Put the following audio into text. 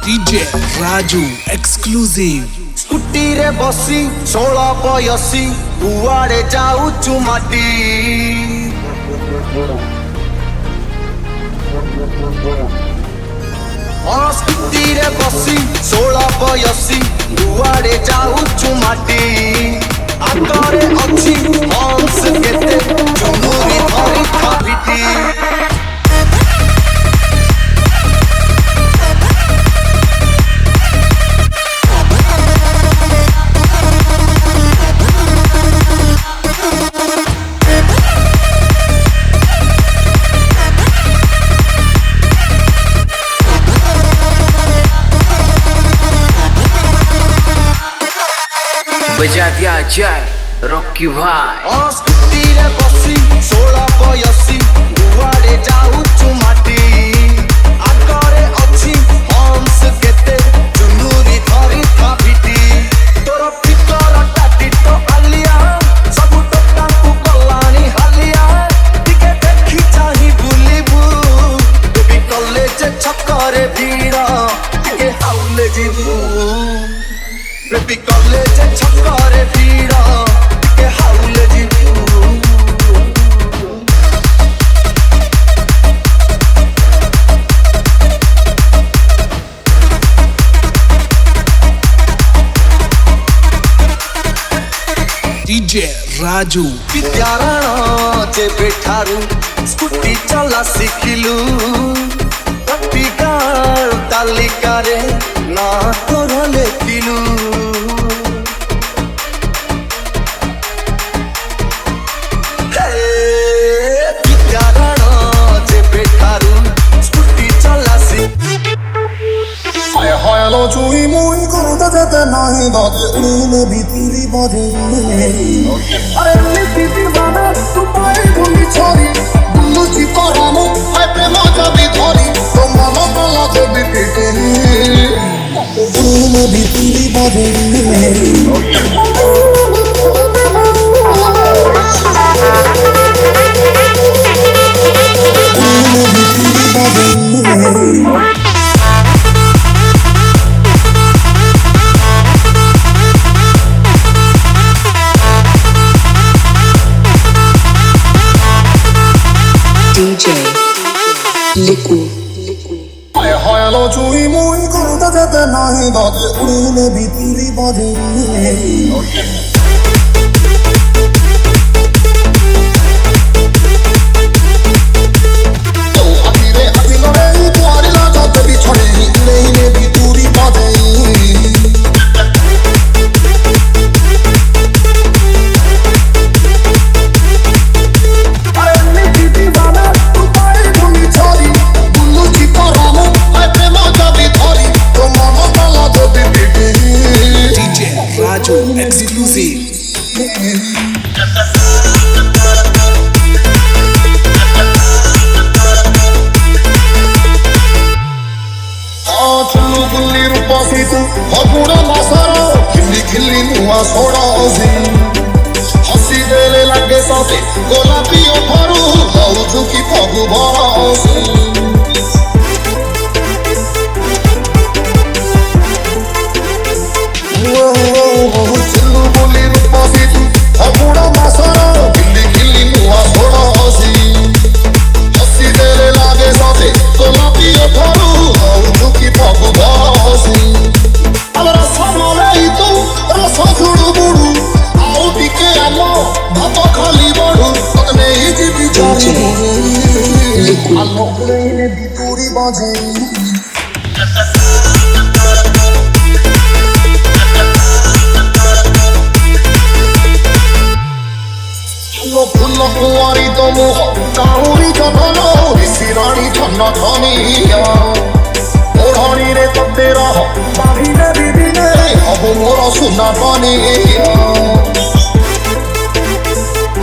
DJ Raju exclusive. Scooty रे बसी 16 कुआड़े जाऊचु माटी स्कूटी रे बसी 16 कुआड़े जाऊचु माटी आगरे अच्छी हंस केते चुनुरी धरी थापिटी बजा दिया जाए रॉकी भाई स्कूटी रे बसी 16 कुआड़े जाऊचु माटी आगरे अच्छी हंस केते चुनुरी धरी थापिटी तोर फिकर टाटी तो आलिया सब टोटा को कलानी हालिया टिके देखी चाही बुलिबू बेबी कॉलेज छक्करे भीड़ टिके हाउले जीबू बेबी कॉलेज छक्करे भीड़ टिके हाउले जीबू DJ Raju विद्यारण जे बेठारू स्कूटी चला शिखिलु पट्टिकार तालिकारे ना तोर लेखिलु विद्यारण जे बेठारू स्कूटी चला हाय हाय लो चुई मुई करता जाता नहीं बाजे उड़ने भी तेरी बाजे अरे लिपि दीवाना तू पाए भूमि छोरी बुल्लू ची परानो हाय प्रेम जबी धोरी तो मनो तला जबी पिटे उड़ने भी तेरी बाजे DJ Liku हाय हाय लो चुई मुई करता जाता नहीं बाजे उड़ने भी तेरी बाजे Raju exclusive. चुल्लू गुल्ली रूपा सी तू हबुड़ा मासारा खिल्ली खिल्ली नुआ सोड़ा सी हसी देले लगे साथे गोलापी ओठारू हाउ झुकी फागु भरा सी चुल्लू गुल्ली रूपा सी तू हबुड़ा मासारा खिल्ली खिल्ली नुआ सोड़ा सी हसी देले लगे साथे गोलापी ओठारू हाउ झुकी फागु भरा सी अमरा सामने तू रसा जुड़ू बुड़ू आओ टिके आलो भातो खाली बड़ू तने ही जीवी जारी आलो ने बितूरी बाजे लो फुल्लो कुंवारी तो मोह काउरी जनो सिरानी छन्ना थानिया ओढ़ानी रे तब तेरा बाभी ने बीबी ने अब मोरा सुना पानी